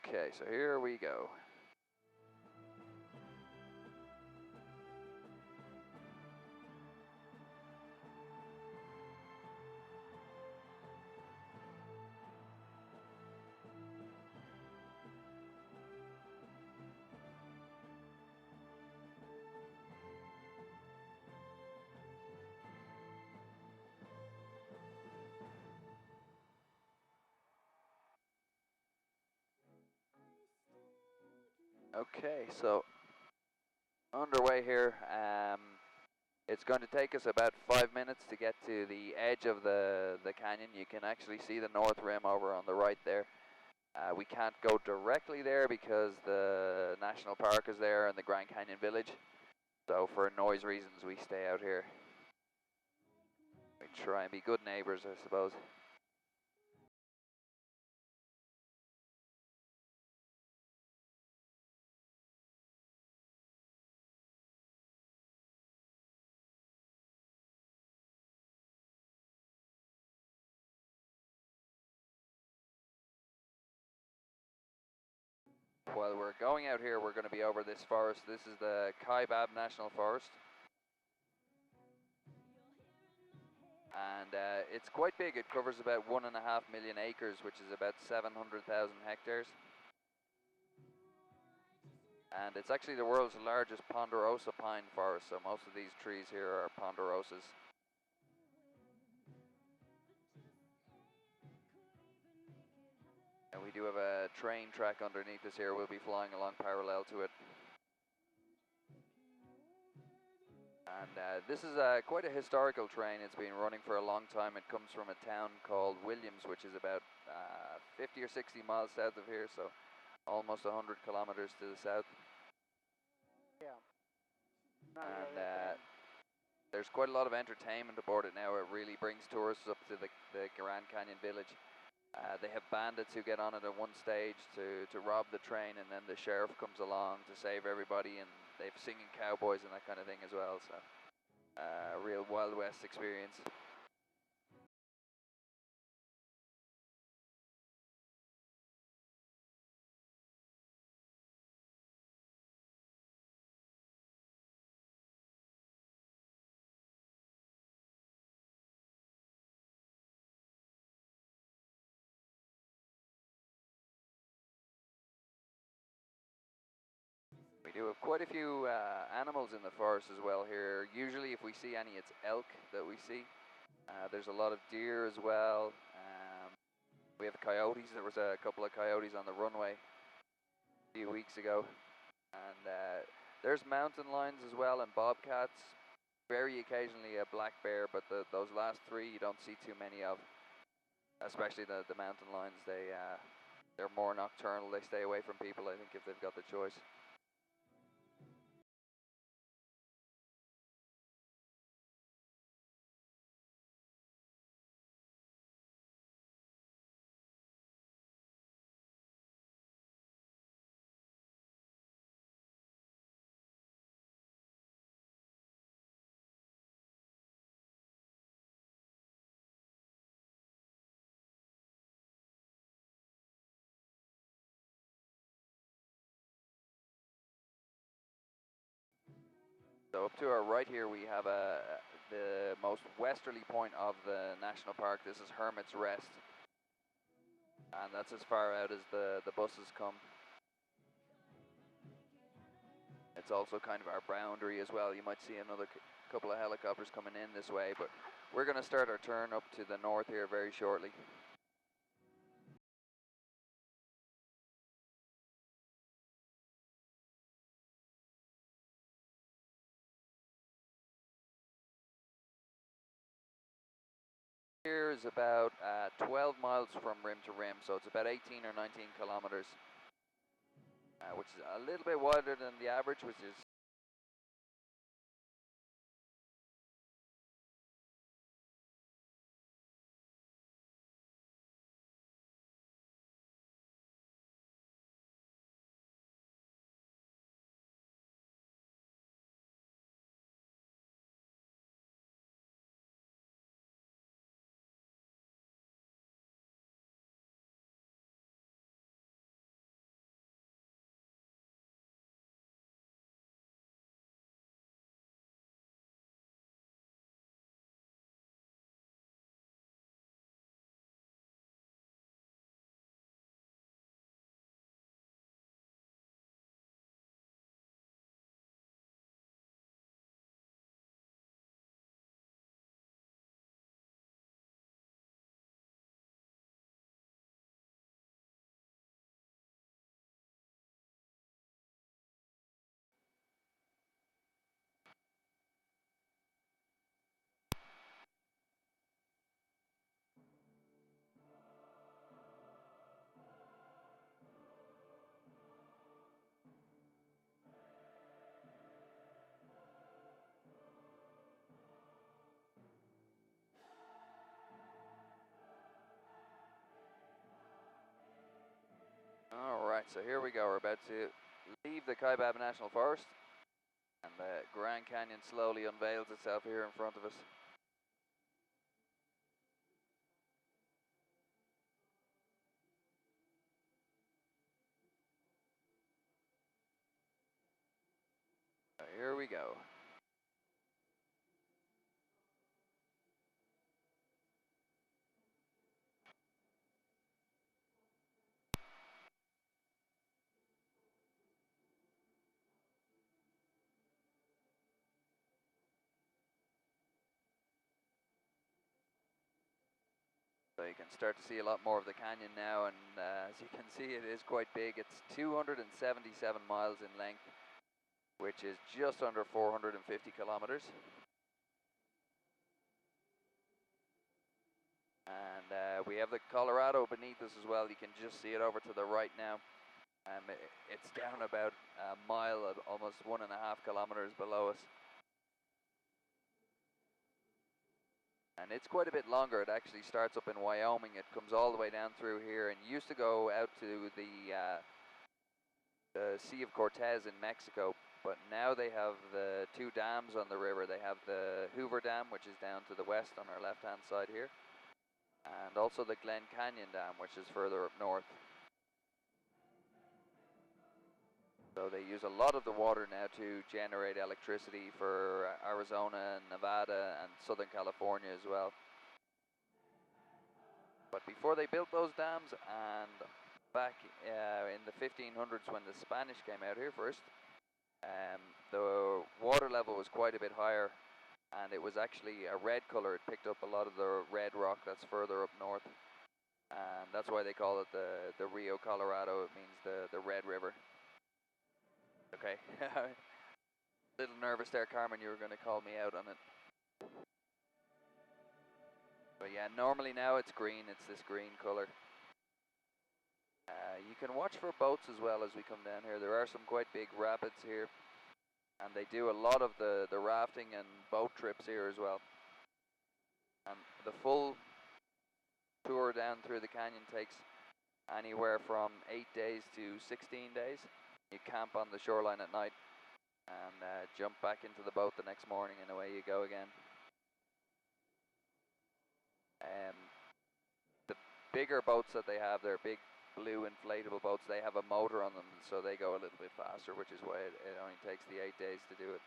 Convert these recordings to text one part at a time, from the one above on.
Okay, so here we go. Okay, so underway here. It's going to take us about 5 minutes to get to the edge of the canyon. You can actually see the north rim over on the right there. We can't go directly there because the national park is there and the Grand Canyon Village. So for noise reasons, we stay out here. We try and be good neighbors, I suppose. While we're going out here, we're going to be over this forest. This is the Kaibab National Forest. And it's quite big. It covers about 1.5 million acres, which is about 700,000 hectares. And it's actually the world's largest ponderosa pine forest, so most of these trees here are ponderosas. And we do have a train track underneath us here. We'll be flying along parallel to it. And this is quite a historical train. It's been running for a long time. It comes from a town called Williams, which is about 50 or 60 miles south of here, so almost 100 kilometers to the south. Yeah. And there's quite a lot of entertainment aboard it now. It really brings tourists up to the Grand Canyon Village. They have bandits who get on it at one stage to rob the train, and then the sheriff comes along to save everybody, and they've singing cowboys and that kind of thing as well. So real Wild West experience. We do have quite a few animals in the forest as well here. Usually if we see any, it's elk that we see. There's a lot of deer as well. We have coyotes. There was a couple of coyotes on the runway a few weeks ago. And there's mountain lions as well, and bobcats. Very occasionally a black bear, but those last three you don't see too many of. Especially the mountain lions. They're more nocturnal. They stay away from people, I think, if they've got the choice. So up to our right here, we have the most westerly point of the national park. This is Hermit's Rest, and that's as far out as the buses come. It's also kind of our boundary as well. You might see another couple of helicopters coming in this way, but we're going to start our turn up to the north here very shortly. Here is about 12 miles from rim to rim, so it's about 18 or 19 kilometers, which is a little bit wider than the average, which is Alright, so here we go. We're about to leave the Kaibab National Forest, and the Grand Canyon slowly unveils itself here in front of us. So here we go. So you can start to see a lot more of the canyon now, and as you can see, it is quite big. It's 277 miles in length, which is just under 450 kilometers. And we have the Colorado beneath us as well. You can just see it over to the right now. It's down about a mile, at almost 1.5 kilometers below us. And it's quite a bit longer. It actually starts up in Wyoming. It comes all the way down through here, and used to go out to the Sea of Cortez in Mexico. But now they have the two dams on the river. They have the Hoover Dam, which is down to the west on our left-hand side here, and also the Glen Canyon Dam, which is further up north. So they use a lot of the water now to generate electricity for Arizona and Nevada and Southern California as well. But before they built those dams, and back in the 1500s when the Spanish came out here first, the water level was quite a bit higher, and it was actually a red color. It picked up a lot of the red rock that's further up north, and that's why they call it the Rio Colorado. It means the Red River. Okay. A little nervous there, Carmen, you were going to call me out on it. But yeah, normally now it's green. It's this green color. You can watch for boats as well as we come down here. There are some quite big rapids here, and they do a lot of the rafting and boat trips here as well. And the full tour down through the canyon takes anywhere from 8 days to 16 days. You camp on the shoreline at night and jump back into the boat the next morning, and away you go again. The bigger boats that they have, they're big blue inflatable boats. They have a motor on them, so they go a little bit faster, which is why it only takes the 8 days to do it.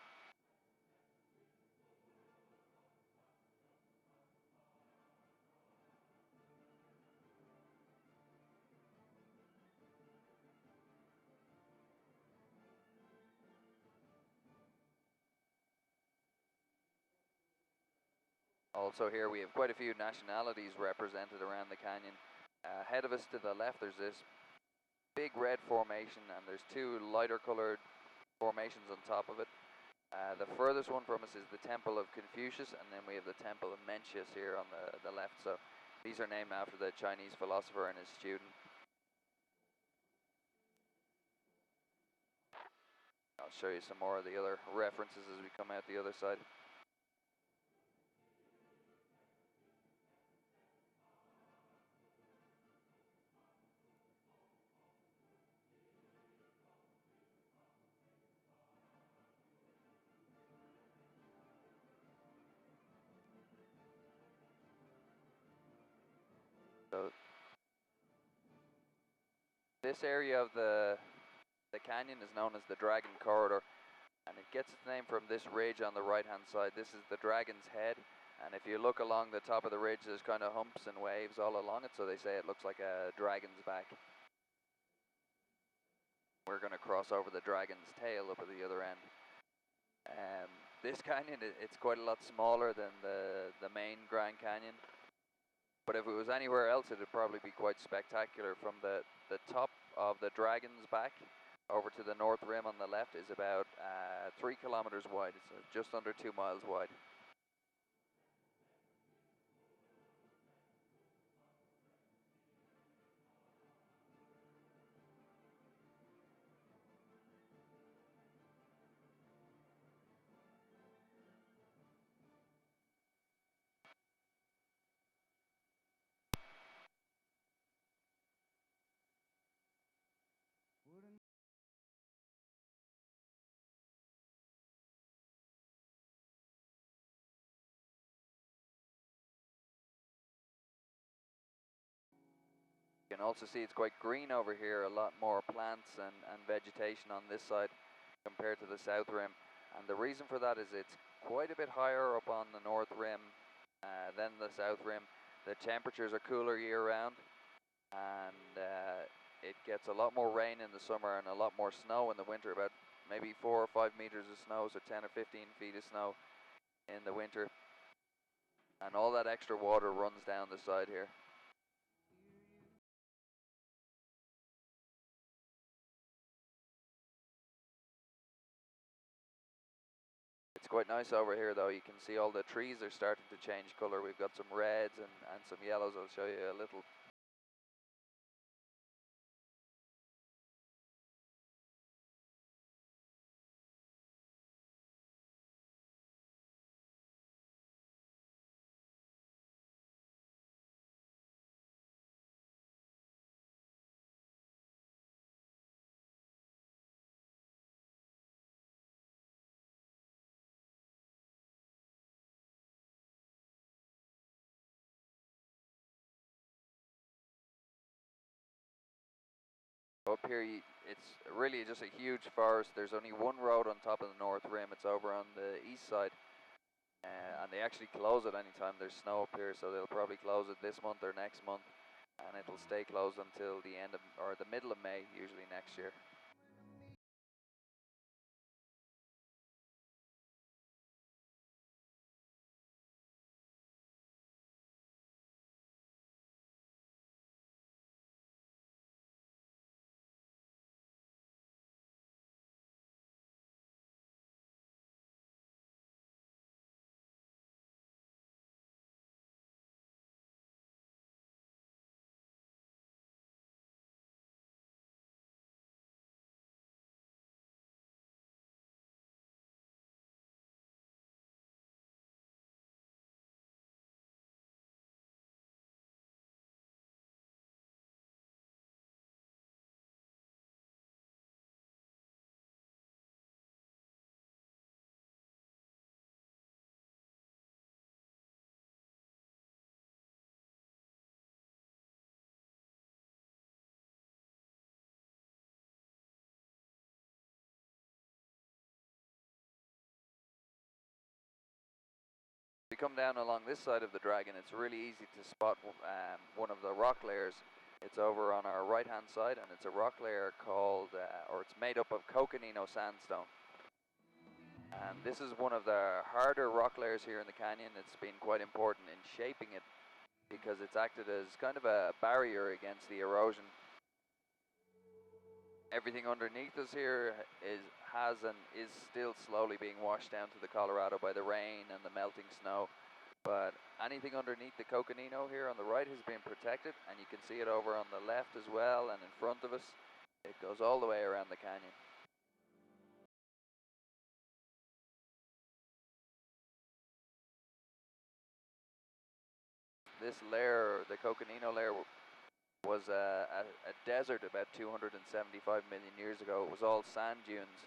Also here we have quite a few nationalities represented around the canyon. Ahead of us to the left there's this big red formation, and there's two lighter colored formations on top of it. The furthest one from us is the Temple of Confucius, and then we have the Temple of Mencius here on the left. So these are named after the Chinese philosopher and his student. I'll show you some more of the other references as we come out the other side. So this area of the canyon is known as the Dragon Corridor, and it gets its name from this ridge on the right hand side. This is the Dragon's Head, and if you look along the top of the ridge, there's kind of humps and waves all along it, so they say it looks like a dragon's back. We're going to cross over the dragon's tail up at the other end. This canyon, it's quite a lot smaller than the main Grand Canyon, but if it was anywhere else, it would probably be quite spectacular. From the top of the Dragon's Back over to the North Rim on the left is about 3 kilometers wide. It's just under 2 miles wide. can also see it's quite green over here, a lot more plants and vegetation on this side compared to the south rim. And the reason for that is it's quite a bit higher up on the north rim than the south rim. The temperatures are cooler year round, and it gets a lot more rain in the summer and a lot more snow in the winter, about maybe 4 or 5 meters of snow, so 10 or 15 feet of snow in the winter. And all that extra water runs down the side here. It's quite nice over here though. You can see all the trees are starting to change colour. We've got some reds and some yellows. I'll show you a little. Up here, it's really just a huge forest. There's only one road on top of the north rim. It's over on the east side. And they actually close it anytime there's snow up here, so they'll probably close it this month or next month. And it'll stay closed until the end of, or the middle of May, usually next year. If you come down along this side of the dragon, it's really easy to spot one of the rock layers. It's over on our right hand side, and it's a rock layer called, or it's made up of Coconino sandstone. And this is one of the harder rock layers here in the canyon. It's been quite important in shaping it because it's acted as kind of a barrier against the erosion. Everything underneath us here has and is still slowly being washed down to the Colorado by the rain and the melting snow. But anything underneath the Coconino here on the right has been protected, and you can see it over on the left as well and in front of us. It goes all the way around the canyon. This layer, the Coconino layer, was a desert about 275 million years ago. It was all sand dunes.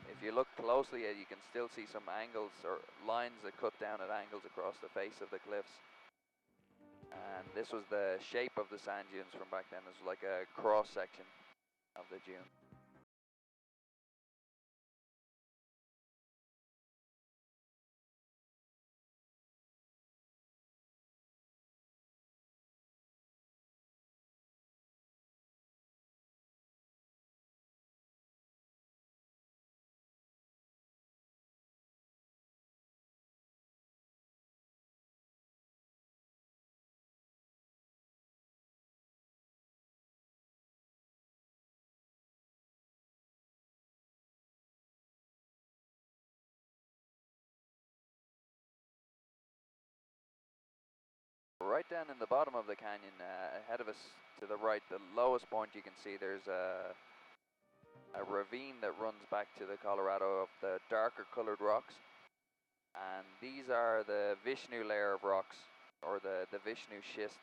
If you look closely, you can still see some angles or lines that cut down at angles across the face of the cliffs. And this was the shape of the sand dunes from back then. It was like a cross section of the dune. Right down in the bottom of the canyon, ahead of us to the right, the lowest point you can see, there's a ravine that runs back to the Colorado of the darker colored rocks. And these are the Vishnu layer of rocks, or the Vishnu schist.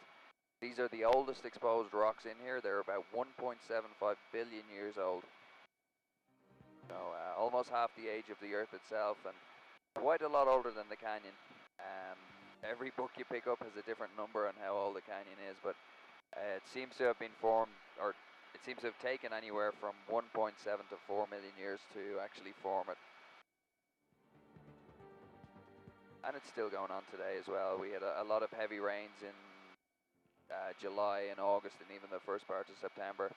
These are the oldest exposed rocks in here. They're about 1.75 billion years old. So almost half the age of the Earth itself, and quite a lot older than the canyon. Every book you pick up has a different number on how old the canyon is, but It seems to have been formed, or it seems to have taken anywhere from 1.7 to 4 million years to actually form it. And it's still going on today as well. We had a lot of heavy rains in July and August and even the first part of September.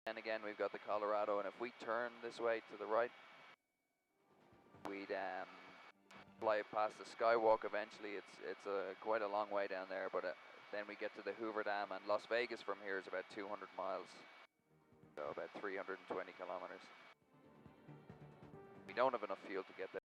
And again, we've got the Colorado, and if we turn this way to the right, we'd fly past the Skywalk eventually. It's quite a long way down there, but then we get to the Hoover Dam, and Las Vegas from here is about 200 miles, so about 320 kilometers. We don't have enough fuel to get there.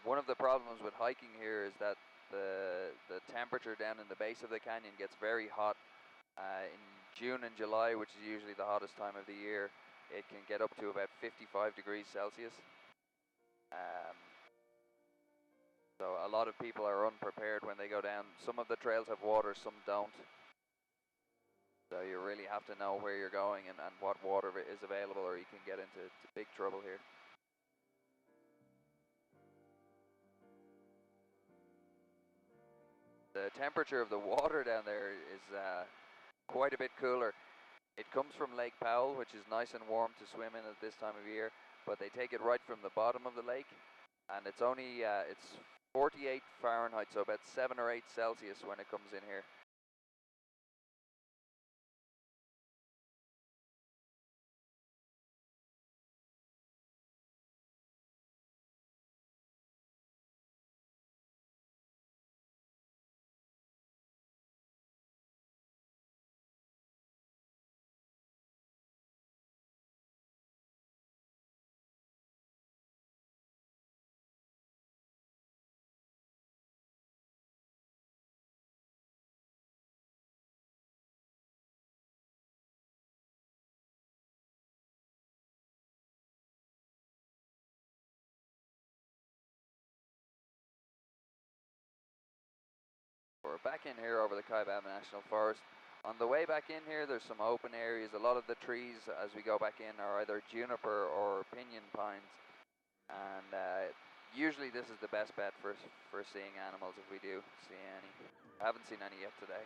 One of the problems with hiking here is that the temperature down in the base of the canyon gets very hot. In June and July, which is usually the hottest time of the year, it can get up to about 55 degrees Celsius. So a lot of people are unprepared when they go down. Some of the trails have water, some don't. So you really have to know where you're going and what water is available, or you can get into big trouble here. The temperature of the water down there is quite a bit cooler. It comes from Lake Powell, which is nice and warm to swim in at this time of year, but they take it right from the bottom of the lake, and it's only it's 48 Fahrenheit, so about 7 or 8 Celsius when it comes in here. We're back in here over the Kaibab National Forest. On the way back in here, there's some open areas. A lot of the trees, as we go back in, are either juniper or pinyon pines. And usually this is the best bet for seeing animals if we do see any. I haven't seen any yet today.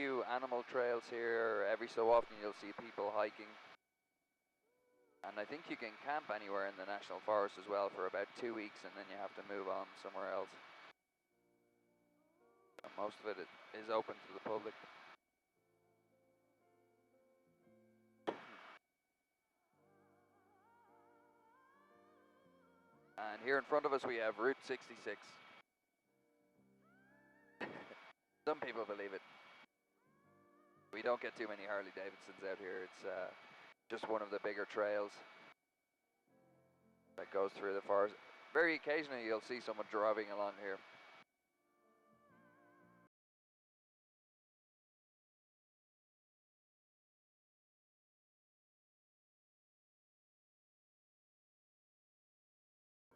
Few animal trails here. Every so often you'll see people hiking. And I think you can camp anywhere in the National Forest as well for about 2 weeks, and then you have to move on somewhere else. And most of it is open to the public. And here in front of us we have Route 66. Some people believe it. We don't get too many Harley Davidsons out here. It's just one of the bigger trails that goes through the forest. Very occasionally you'll see someone driving along here.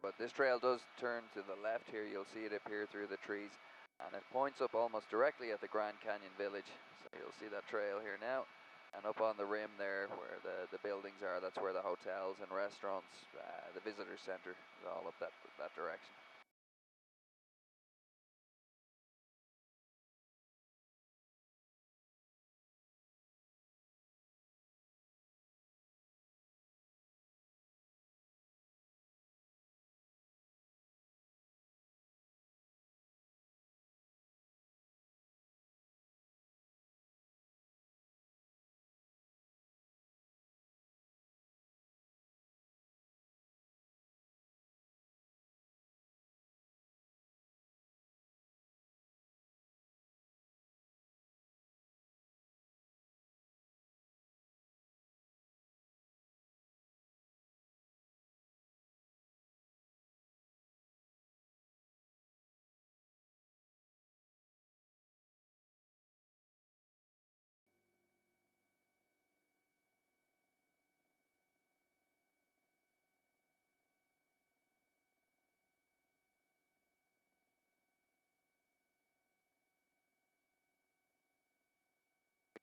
But this trail does turn to the left here. You'll see it appear through the trees. And it points up almost directly at the Grand Canyon Village. So you'll see that trail here now. And up on the rim there where the buildings are, that's where the hotels and restaurants, the visitor center is all up that direction.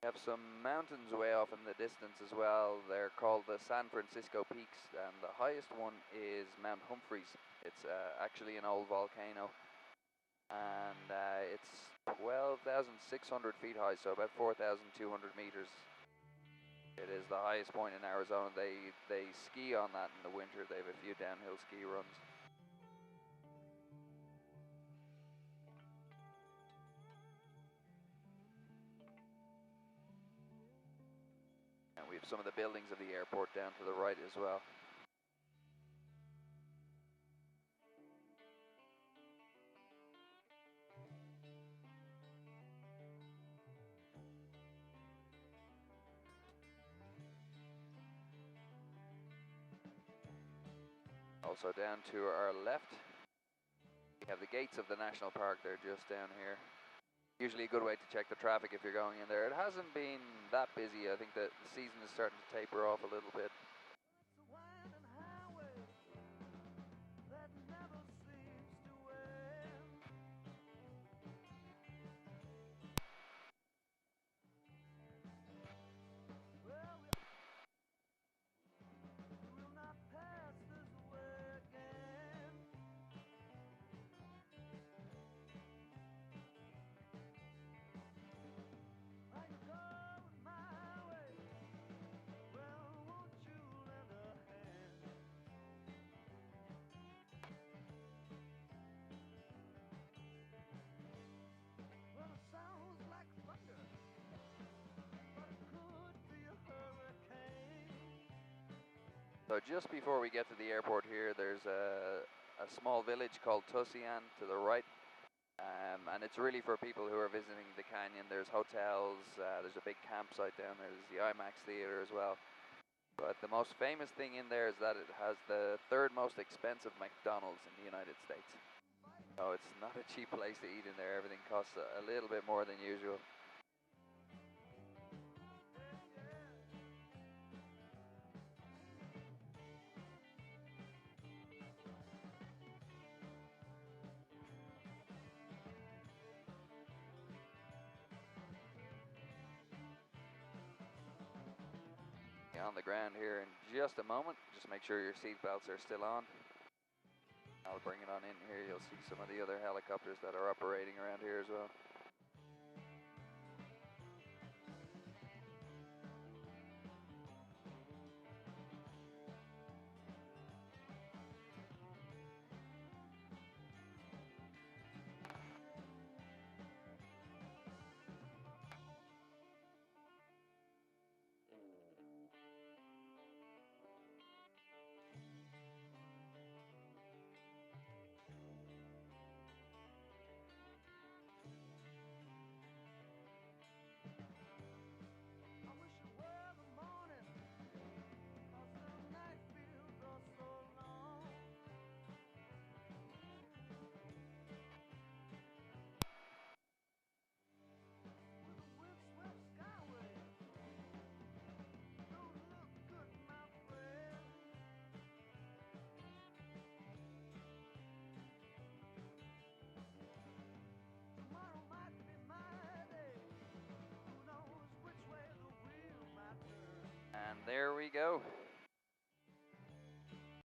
We have some mountains way off in the distance as well. They're called the San Francisco Peaks, and the highest one is Mount Humphreys. It's actually an old volcano, and it's 12,600 feet high, so about 4,200 meters. It is the highest point in Arizona. They ski on that in the winter. They have a few downhill ski runs. And we have some of the buildings of the airport down to the right as well. Also down to our left, we have the gates of the national park. They're just down here. Usually a good way to check the traffic if you're going in there. It hasn't been that busy. I think that the season is starting to taper off a little bit. So just before we get to the airport here, there's a small village called Tusayan to the right. And it's really for people who are visiting the canyon. There's hotels, there's a big campsite down there, there's the IMAX theater as well. But the most famous thing in there is that it has the third most expensive McDonald's in the United States. So it's not a cheap place to eat in there. Everything costs a little bit more than usual. On the ground here in just a moment. Just make sure your seat belts are still on. I'll bring it on in here. You'll see some of the other helicopters that are operating around here as well. there we go.